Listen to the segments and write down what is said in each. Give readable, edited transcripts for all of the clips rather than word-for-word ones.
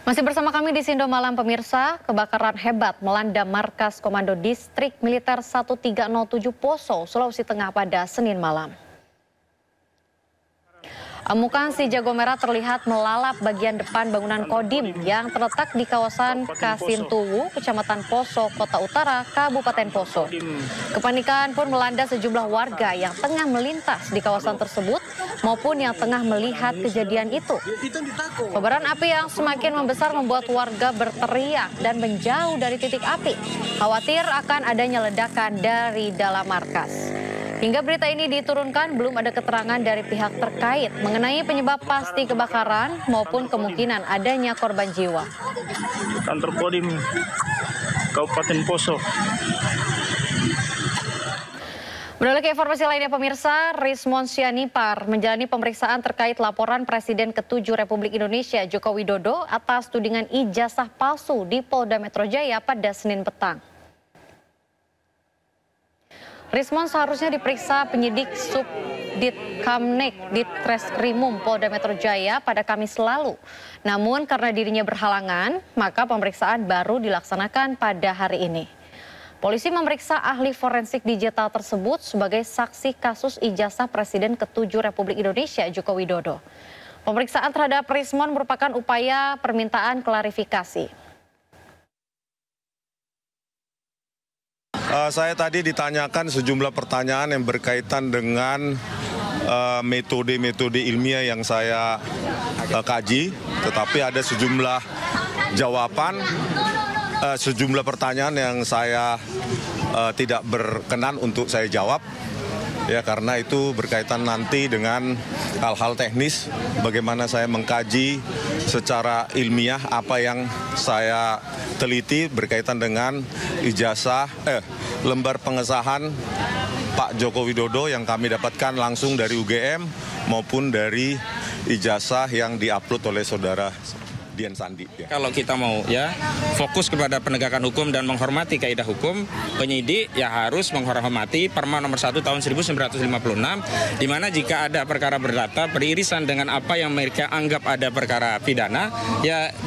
Masih bersama kami di Sindo Malam pemirsa, kebakaran hebat melanda markas Komando Distrik Militer 1307 Poso, Sulawesi Tengah pada Senin malam. Amukan si jago merah terlihat melalap bagian depan bangunan Kodim yang terletak di kawasan Kasintuwu, Kecamatan Poso, Kota Utara, Kabupaten Poso. Kepanikan pun melanda sejumlah warga yang tengah melintas di kawasan tersebut maupun yang tengah melihat kejadian itu. Kobaran api yang semakin membesar membuat warga berteriak dan menjauh dari titik api. Khawatir akan adanya ledakan dari dalam markas. Hingga berita ini diturunkan, belum ada keterangan dari pihak terkait mengenai penyebab pasti kebakaran maupun kemungkinan adanya korban jiwa. Kantor Kodim Kabupaten Poso. Beralih ke informasi lainnya pemirsa, Rismon Sianipar menjalani pemeriksaan terkait laporan Presiden ke-7 Republik Indonesia Joko Widodo atas tudingan ijazah palsu di Polda Metro Jaya pada Senin petang. Rismon seharusnya diperiksa penyidik Subdit-Kamnek Ditreskrimum Polda Metro Jaya pada Kamis lalu. Namun karena dirinya berhalangan, maka pemeriksaan baru dilaksanakan pada hari ini. Polisi memeriksa ahli forensik digital tersebut sebagai saksi kasus ijazah Presiden ke-7 Republik Indonesia Joko Widodo. Pemeriksaan terhadap Rismon merupakan upaya permintaan klarifikasi. Saya tadi ditanyakan sejumlah pertanyaan yang berkaitan dengan metode-metode ilmiah yang saya kaji, tetapi ada sejumlah jawaban, sejumlah pertanyaan yang saya tidak berkenan untuk saya jawab. Ya, karena itu berkaitan nanti dengan hal-hal teknis, bagaimana saya mengkaji secara ilmiah apa yang saya teliti berkaitan dengan ijazah, lembar pengesahan Pak Joko Widodo yang kami dapatkan langsung dari UGM maupun dari ijazah yang diupload oleh saudara Dian Sandi. Ya. Kalau kita mau fokus kepada penegakan hukum dan menghormati kaidah hukum, penyidik harus menghormati Perma nomor 1 tahun 1956, di mana jika ada perkara berdata beririsan dengan apa yang mereka anggap ada perkara pidana,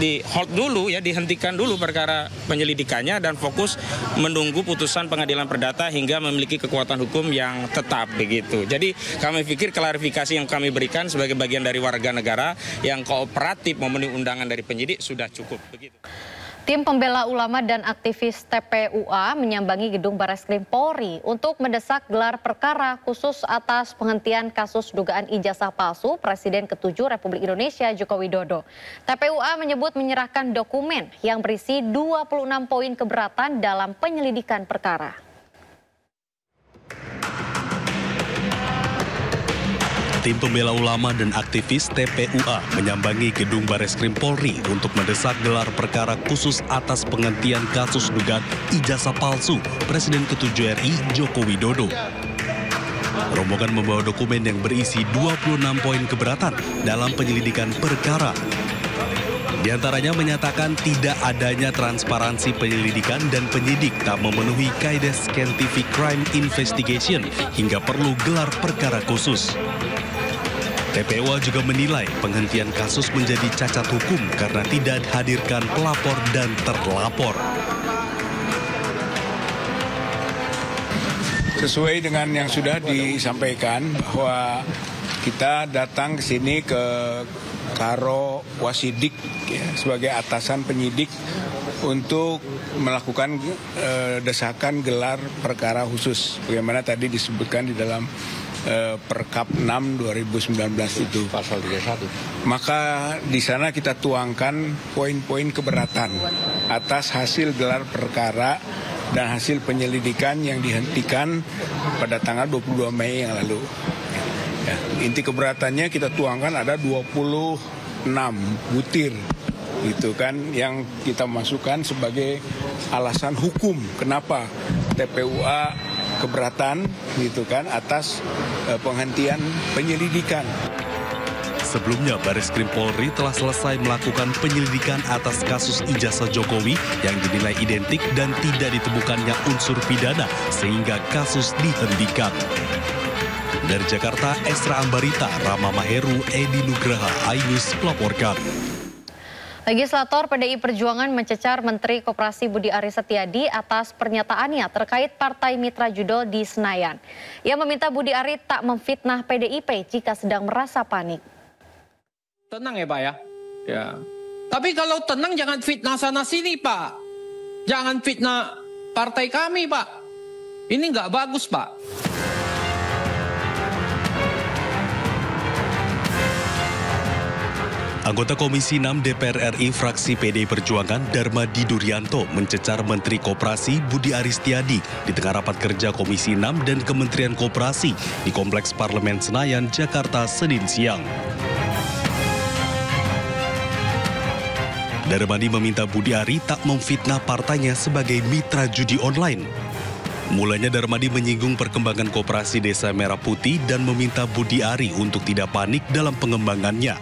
di hold dulu, dihentikan dulu perkara penyelidikannya dan fokus menunggu putusan pengadilan perdata hingga memiliki kekuatan hukum yang tetap begitu. Jadi kami pikir klarifikasi yang kami berikan sebagai bagian dari warga negara yang kooperatif memenuhi undangan dari penyidik sudah cukup begitu. Tim pembela ulama dan aktivis TPUA menyambangi gedung Barreskrim Polri untuk mendesak gelar perkara khusus atas penghentian kasus dugaan ijazah palsu Presiden ke-7 Republik Indonesia Joko Widodo. TPUA menyebut menyerahkan dokumen yang berisi 26 poin keberatan dalam penyelidikan perkara. Tim pembela ulama dan aktivis TPUA menyambangi gedung Barreskrim Polri untuk mendesak gelar perkara khusus atas penghentian kasus dugaan ijazah palsu Presiden ke-7 RI Joko Widodo. Rombongan membawa dokumen yang berisi 26 poin keberatan dalam penyelidikan perkara. Di antaranya menyatakan tidak adanya transparansi penyelidikan dan penyidik tak memenuhi kaidah Scientific Crime Investigation hingga perlu gelar perkara khusus. TPUA juga menilai penghentian kasus menjadi cacat hukum karena tidak hadirkan pelapor dan terlapor. Sesuai dengan yang sudah disampaikan bahwa kita datang ke sini ke Karo Wasidik sebagai atasan penyidik untuk melakukan desakan gelar perkara khusus. Bagaimana tadi disebutkan di dalam Perkap 6 2019 itu. Pasal 31. Maka di sana kita tuangkan poin-poin keberatan atas hasil gelar perkara dan hasil penyelidikan yang dihentikan pada tanggal 22 Mei yang lalu. Ya, inti keberatannya kita tuangkan ada 26 butir gitu kan yang kita masukkan sebagai alasan hukum kenapa TPUA keberatan gitu kan atas penghentian penyelidikan. Sebelumnya, Barreskrim Polri telah selesai melakukan penyelidikan atas kasus ijazah Jokowi yang dinilai identik dan tidak ditemukannya unsur pidana sehingga kasus dihentikan. Dari Jakarta, Esra Ambarita, Rama Maheru, Edi Nugraha, iNews melaporkan. Legislator PDI Perjuangan mencecar Menteri Koperasi Budi Aris Setiadi atas pernyataannya terkait Partai Mitra Judol di Senayan. Ia meminta Budi Aris tak memfitnah PDIP jika sedang merasa panik. Tenang ya Pak ya. Tapi kalau tenang jangan fitnah sana sini Pak. Jangan fitnah partai kami Pak. Ini nggak bagus Pak. Anggota Komisi 6 DPR RI fraksi PDI Perjuangan Darmadi Duryanto mencecar Menteri Koperasi Budi Aris Setiadi di tengah rapat kerja Komisi 6 dan Kementerian Koperasi di Kompleks Parlemen Senayan, Jakarta, Senin siang. Darmadi meminta Budi Aris tak memfitnah partainya sebagai mitra judi online. Mulanya Darmadi menyinggung perkembangan koperasi Desa Merah Putih dan meminta Budi Aris untuk tidak panik dalam pengembangannya.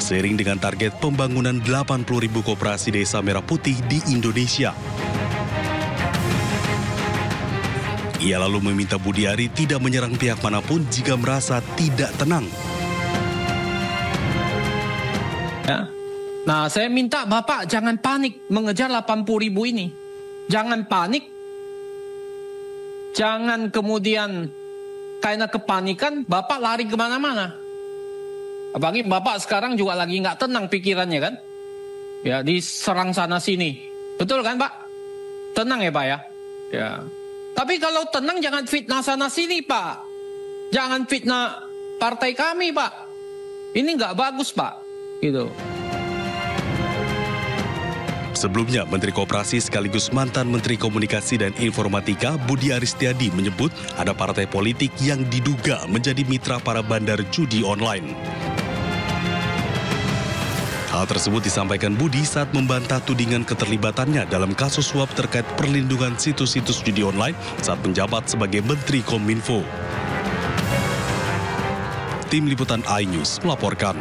Seiring dengan target pembangunan 80.000 koperasi Desa Merah Putih di Indonesia. Ia lalu meminta Budi Aris tidak menyerang pihak manapun jika merasa tidak tenang. Ya. Nah, saya minta Bapak jangan panik mengejar 80.000 ini. Jangan panik. Jangan kemudian karena kepanikan Bapak lari kemana-mana. Apalagi Bapak sekarang juga lagi nggak tenang pikirannya kan? Ya, diserang sana sini. Betul kan Pak? Tenang ya Pak ya? Tapi kalau tenang jangan fitnah sana sini Pak. Jangan fitnah partai kami Pak. Ini nggak bagus Pak. Gitu. Sebelumnya, Menteri Koperasi sekaligus mantan Menteri Komunikasi dan Informatika Budi Aris Setiadi menyebut ada partai politik yang diduga menjadi mitra para bandar judi online. Hal tersebut disampaikan Budi saat membantah tudingan keterlibatannya dalam kasus suap terkait perlindungan situs-situs judi online saat menjabat sebagai Menteri Kominfo. Tim Liputan iNews melaporkan.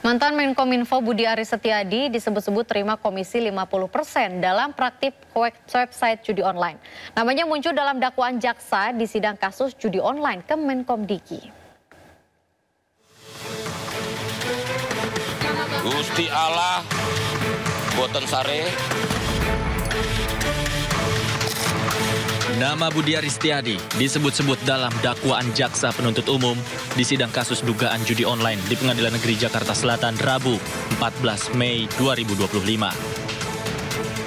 Mantan Menkominfo Budi Aris Setiadi disebut-sebut terima komisi 50% dalam praktik website judi online. Namanya muncul dalam dakwaan jaksa di sidang kasus judi online ke Menkomdiki. Gusti Allah boten sare. Nama Budi Aris Setiadi disebut-sebut dalam dakwaan jaksa penuntut umum di sidang kasus dugaan judi online di Pengadilan Negeri Jakarta Selatan Rabu 14 Mei 2025.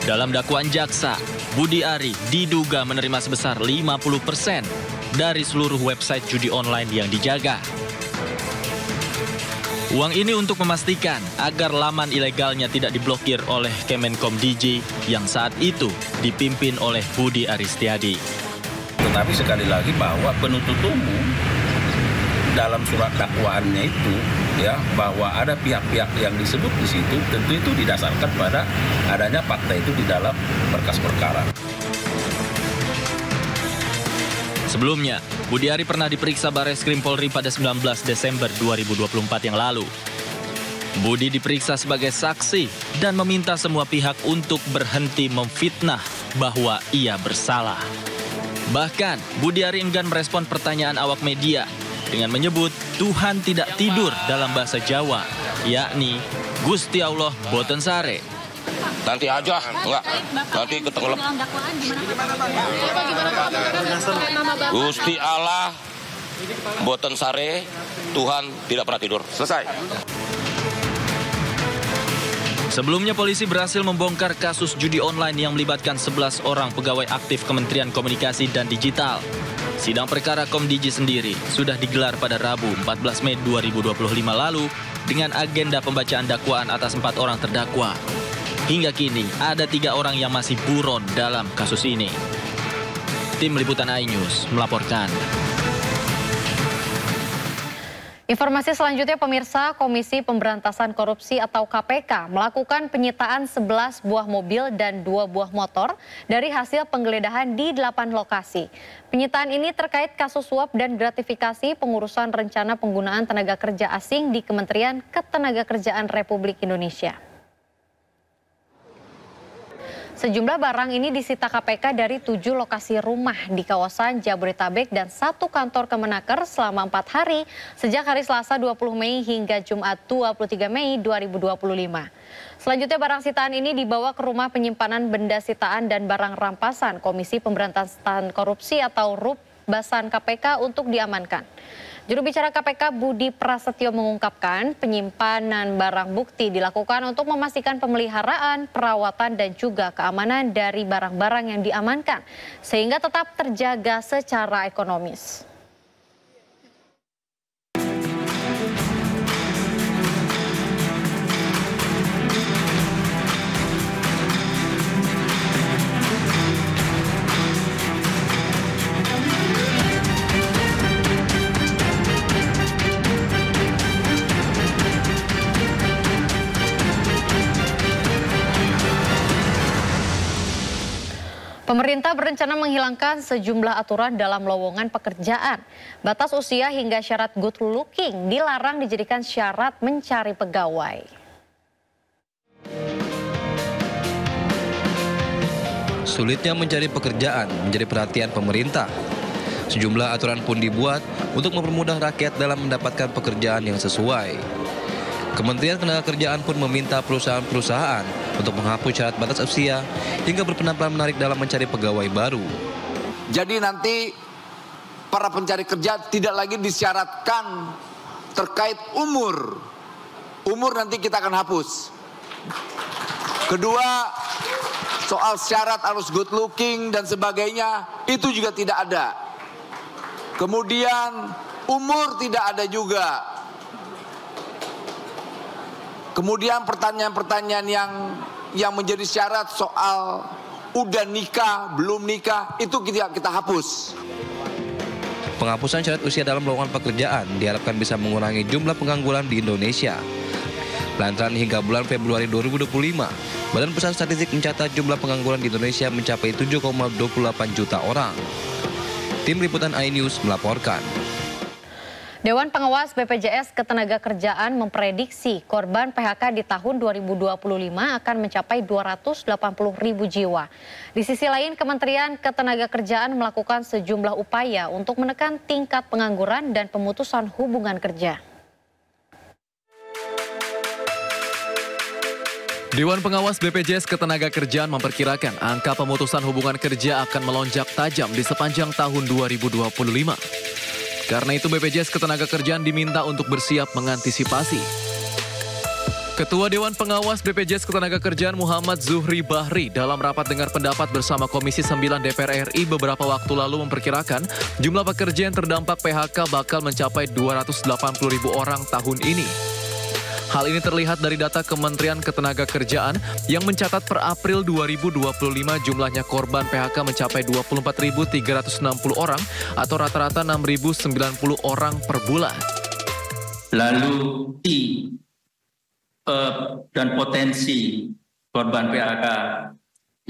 Dalam dakwaan jaksa, Budi Aris diduga menerima sebesar 50% dari seluruh website judi online yang dijaga. Uang ini untuk memastikan agar laman ilegalnya tidak diblokir oleh Kemenkomdigi yang saat itu dipimpin oleh Budi Aris Setiadi. Tetapi sekali lagi bahwa penuntut umum dalam surat dakwaannya itu ya bahwa ada pihak-pihak yang disebut di situ, tentu itu didasarkan pada adanya fakta itu di dalam berkas perkara. Sebelumnya, Budi Aris pernah diperiksa Barreskrim Polri pada 19 Desember 2024 yang lalu. Budi diperiksa sebagai saksi dan meminta semua pihak untuk berhenti memfitnah bahwa ia bersalah. Bahkan, Budi Aris enggan merespon pertanyaan awak media dengan menyebut Tuhan tidak tidur dalam bahasa Jawa, yakni Gusti Allah boten sare. Nanti aja, enggak. Nanti ketenggelam. Gusti Allah boten sare, Tuhan tidak pernah tidur. Selesai. Sebelumnya polisi berhasil membongkar kasus judi online yang melibatkan 11 orang pegawai aktif Kementerian Komunikasi dan Digital. Sidang perkara Komdigi sendiri sudah digelar pada Rabu 14 Mei 2025 lalu dengan agenda pembacaan dakwaan atas 4 orang terdakwa. Hingga kini ada 3 orang yang masih buron dalam kasus ini. Tim Liputan iNews melaporkan. Informasi selanjutnya pemirsa, Komisi Pemberantasan Korupsi atau KPK melakukan penyitaan 11 buah mobil dan 2 buah motor dari hasil penggeledahan di 8 lokasi. Penyitaan ini terkait kasus suap dan gratifikasi pengurusan rencana penggunaan tenaga kerja asing di Kementerian Ketenagakerjaan Republik Indonesia. Sejumlah barang ini disita KPK dari 7 lokasi rumah di kawasan Jabodetabek dan 1 kantor Kemenaker selama 4 hari sejak hari Selasa 20 Mei hingga Jumat 23 Mei 2025. Selanjutnya barang sitaan ini dibawa ke rumah penyimpanan benda sitaan dan barang rampasan Komisi Pemberantasan Korupsi atau RUP Basan KPK untuk diamankan. Juru bicara KPK Budi Prasetyo mengungkapkan penyimpanan barang bukti dilakukan untuk memastikan pemeliharaan, perawatan dan juga keamanan dari barang-barang yang diamankan sehingga tetap terjaga secara ekonomis. Pemerintah berencana menghilangkan sejumlah aturan dalam lowongan pekerjaan. Batas usia hingga syarat good looking dilarang dijadikan syarat mencari pegawai. Sulitnya mencari pekerjaan menjadi perhatian pemerintah. Sejumlah aturan pun dibuat untuk mempermudah rakyat dalam mendapatkan pekerjaan yang sesuai. Kementerian Ketenagakerjaan pun meminta perusahaan-perusahaan untuk menghapus syarat batas usia hingga berpenampilan menarik dalam mencari pegawai baru. Jadi nanti para pencari kerja tidak lagi disyaratkan terkait umur. Umur nanti kita akan hapus. Kedua, soal syarat harus good looking dan sebagainya, itu juga tidak ada. Kemudian umur tidak ada juga. Kemudian pertanyaan-pertanyaan yang menjadi syarat soal udah nikah, belum nikah, itu kita hapus. Penghapusan syarat usia dalam lowongan pekerjaan diharapkan bisa mengurangi jumlah pengangguran di Indonesia. Lantaran hingga bulan Februari 2025, Badan Pusat Statistik mencatat jumlah pengangguran di Indonesia mencapai 7,28 juta orang. Tim Liputan iNews melaporkan. Dewan Pengawas BPJS Ketenagakerjaan memprediksi korban PHK di tahun 2025 akan mencapai 280.000 jiwa. Di sisi lain, Kementerian Ketenagakerjaan melakukan sejumlah upaya untuk menekan tingkat pengangguran dan pemutusan hubungan kerja. Dewan Pengawas BPJS Ketenagakerjaan memperkirakan angka pemutusan hubungan kerja akan melonjak tajam di sepanjang tahun 2025. Karena itu BPJS Ketenagakerjaan diminta untuk bersiap mengantisipasi. Ketua Dewan Pengawas BPJS Ketenagakerjaan Muhammad Zuhri Bahri dalam rapat dengar pendapat bersama Komisi 9 DPR RI beberapa waktu lalu memperkirakan jumlah pekerja yang terdampak PHK bakal mencapai 280.000 orang tahun ini. Hal ini terlihat dari data Kementerian Ketenagakerjaan yang mencatat per April 2025 jumlahnya korban PHK mencapai 24.360 orang atau rata-rata 6.090 orang per bulan. Lalu dan potensi korban PHK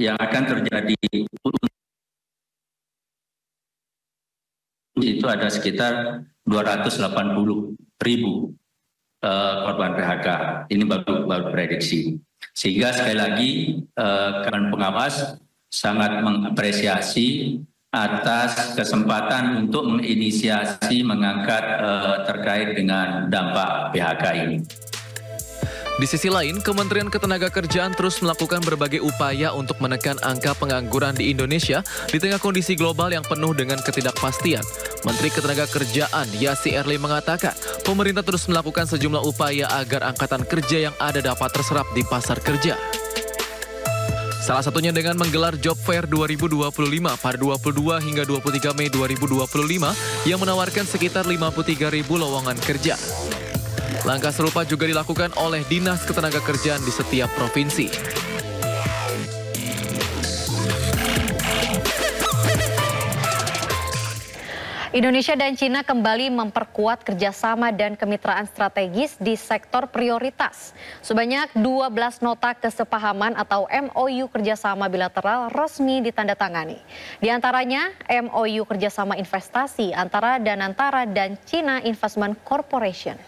yang akan terjadi itu ada sekitar 280.000 korban PHK. Ini baru prediksi. Sehingga sekali lagi Dewan Pengawas sangat mengapresiasi atas kesempatan untuk menginisiasi mengangkat terkait dengan dampak PHK ini. Di sisi lain, Kementerian Ketenagakerjaan terus melakukan berbagai upaya untuk menekan angka pengangguran di Indonesia di tengah kondisi global yang penuh dengan ketidakpastian. Menteri Ketenagakerjaan Yassi Erli mengatakan, pemerintah terus melakukan sejumlah upaya agar angkatan kerja yang ada dapat terserap di pasar kerja. Salah satunya dengan menggelar Job Fair 2025 pada 22 hingga 23 Mei 2025 yang menawarkan sekitar 53.000 lowongan kerja. Langkah serupa juga dilakukan oleh Dinas Ketenagakerjaan di setiap provinsi. Indonesia dan China kembali memperkuat kerjasama dan kemitraan strategis di sektor prioritas. Sebanyak 12 nota kesepahaman atau MOU kerjasama bilateral resmi ditandatangani. Di antaranya MOU kerjasama investasi antara Danantara dan China Investment Corporation.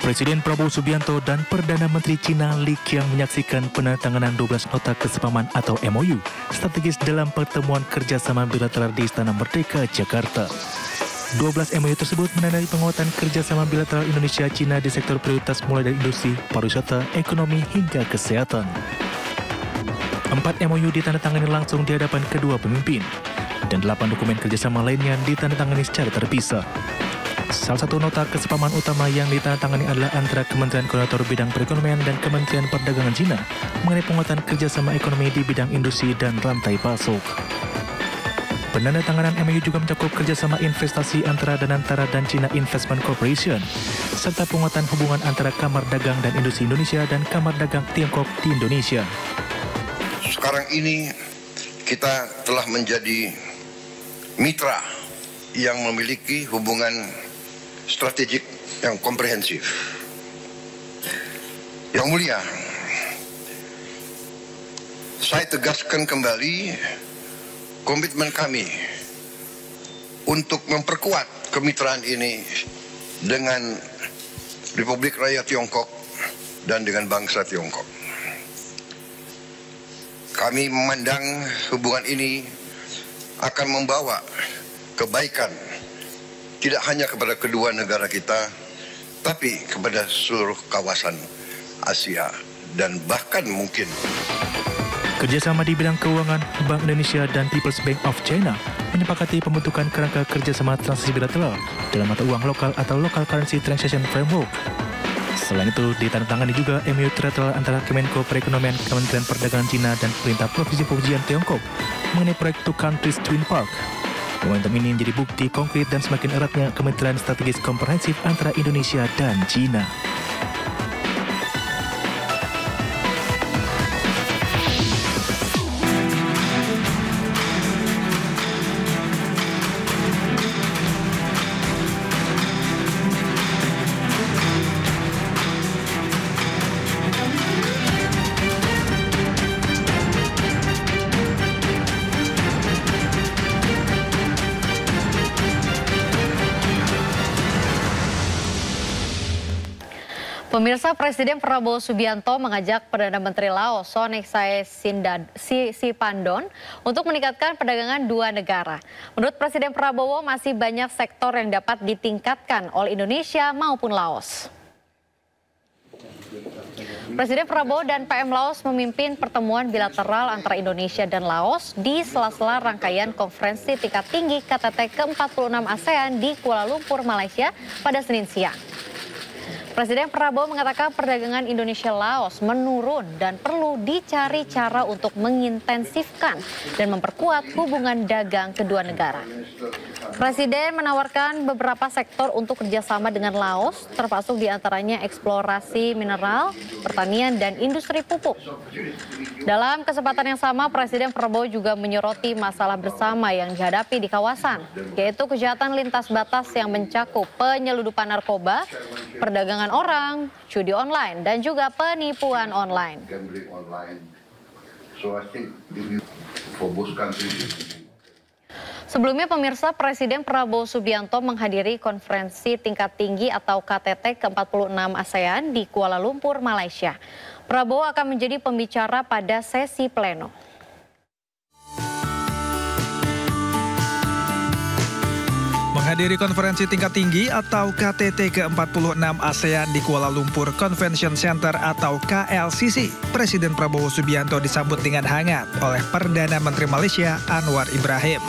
Presiden Prabowo Subianto dan Perdana Menteri China Li Qiang menyaksikan penandatanganan 12 nota kesepahaman atau MOU strategis dalam pertemuan kerjasama bilateral di Istana Merdeka, Jakarta. 12 MOU tersebut menandai penguatan kerjasama bilateral Indonesia-China di sektor prioritas mulai dari industri, pariwisata, ekonomi, hingga kesehatan. 4 MOU ditandatangani langsung di hadapan kedua pemimpin, dan 8 dokumen kerjasama lainnya ditandatangani secara terpisah. Salah satu nota kesepahaman utama yang ditandatangani adalah antara Kementerian Koordinator Bidang Perekonomian dan Kementerian Perdagangan China mengenai penguatan kerjasama ekonomi di bidang industri dan rantai pasok. Penandatanganan MOU juga mencakup kerjasama investasi antara Danantara dan China Investment Corporation, serta penguatan hubungan antara Kamar Dagang dan Industri Indonesia dan Kamar Dagang Tiongkok di Indonesia. Sekarang ini kita telah menjadi mitra yang memiliki hubungan strategik yang komprehensif. Yang mulia, saya tegaskan kembali komitmen kami untuk memperkuat kemitraan ini dengan Republik Rakyat Tiongkok dan dengan bangsa Tiongkok. Kami memandang hubungan ini akan membawa kebaikan tidak hanya kepada kedua negara kita, tapi kepada seluruh kawasan Asia dan bahkan mungkin. Kerjasama di bidang keuangan, Bank Indonesia dan People's Bank of China menyepakati pembentukan kerangka kerjasama transaksi bilateral dalam mata uang lokal atau Local Currency Transaction Framework. Selain itu, ditandatangani juga MOU trilateral antara Kemenko Perekonomian, Kementerian Perdagangan China dan Pemerintah Provinsi Fujian Tiongkok mengenai proyek Two Countries Twin Park. Momentum ini menjadi bukti konkret dan semakin eratnya kemitraan strategis komprehensif antara Indonesia dan China. Pemirsa, Presiden Prabowo Subianto mengajak Perdana Menteri Laos Sonexay Siphandone untuk meningkatkan perdagangan dua negara. Menurut Presiden Prabowo, masih banyak sektor yang dapat ditingkatkan oleh Indonesia maupun Laos. Presiden Prabowo dan PM Laos memimpin pertemuan bilateral antara Indonesia dan Laos di sela-sela rangkaian konferensi tingkat tinggi KTT ke-46 ASEAN di Kuala Lumpur, Malaysia pada Senin siang. Presiden Prabowo mengatakan perdagangan Indonesia-Laos menurun dan perlu dicari cara untuk mengintensifkan dan memperkuat hubungan dagang kedua negara. Presiden menawarkan beberapa sektor untuk kerjasama dengan Laos, termasuk diantaranya eksplorasi mineral, pertanian, dan industri pupuk. Dalam kesempatan yang sama, Presiden Prabowo juga menyoroti masalah bersama yang dihadapi di kawasan, yaitu kejahatan lintas batas yang mencakup penyelundupan narkoba, perdagangan orang, judi online, dan juga penipuan online. Sebelumnya, pemirsa, Presiden Prabowo Subianto menghadiri konferensi tingkat tinggi atau KTT ke-46 ASEAN di Kuala Lumpur, Malaysia. Prabowo akan menjadi pembicara pada sesi pleno. Menghadiri konferensi tingkat tinggi atau KTT ke-46 ASEAN di Kuala Lumpur Convention Center atau KLCC, Presiden Prabowo Subianto disambut dengan hangat oleh Perdana Menteri Malaysia Anwar Ibrahim.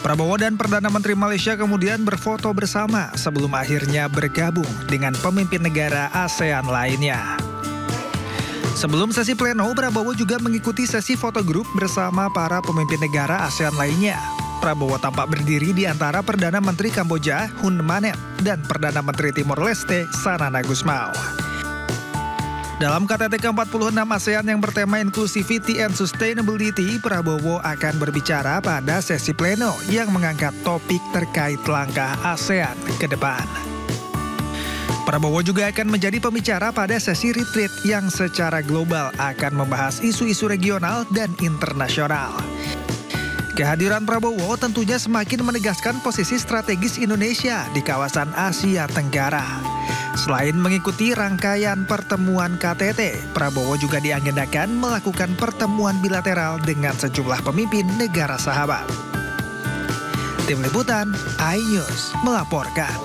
Prabowo dan Perdana Menteri Malaysia kemudian berfoto bersama sebelum akhirnya bergabung dengan pemimpin negara ASEAN lainnya. Sebelum sesi pleno, Prabowo juga mengikuti sesi foto grup bersama para pemimpin negara ASEAN lainnya. Prabowo tampak berdiri di antara Perdana Menteri Kamboja Hun Manet dan Perdana Menteri Timor Leste Sanana Gusmao. Dalam KTT ke-46 ASEAN yang bertema Inclusivity and Sustainability, Prabowo akan berbicara pada sesi pleno yang mengangkat topik terkait langkah ASEAN ke depan. Prabowo juga akan menjadi pembicara pada sesi retreat yang secara global akan membahas isu-isu regional dan internasional. Kehadiran Prabowo tentunya semakin menegaskan posisi strategis Indonesia di kawasan Asia Tenggara. Selain mengikuti rangkaian pertemuan KTT, Prabowo juga diagendakan melakukan pertemuan bilateral dengan sejumlah pemimpin negara sahabat. Tim Liputan, iNews melaporkan.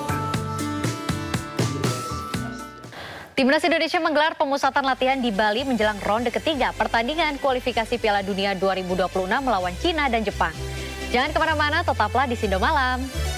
Timnas Indonesia menggelar pemusatan latihan di Bali menjelang ronde ketiga pertandingan kualifikasi Piala Dunia 2026 melawan Cina dan Jepang. Jangan kemana-mana, tetaplah di Sindo Malam.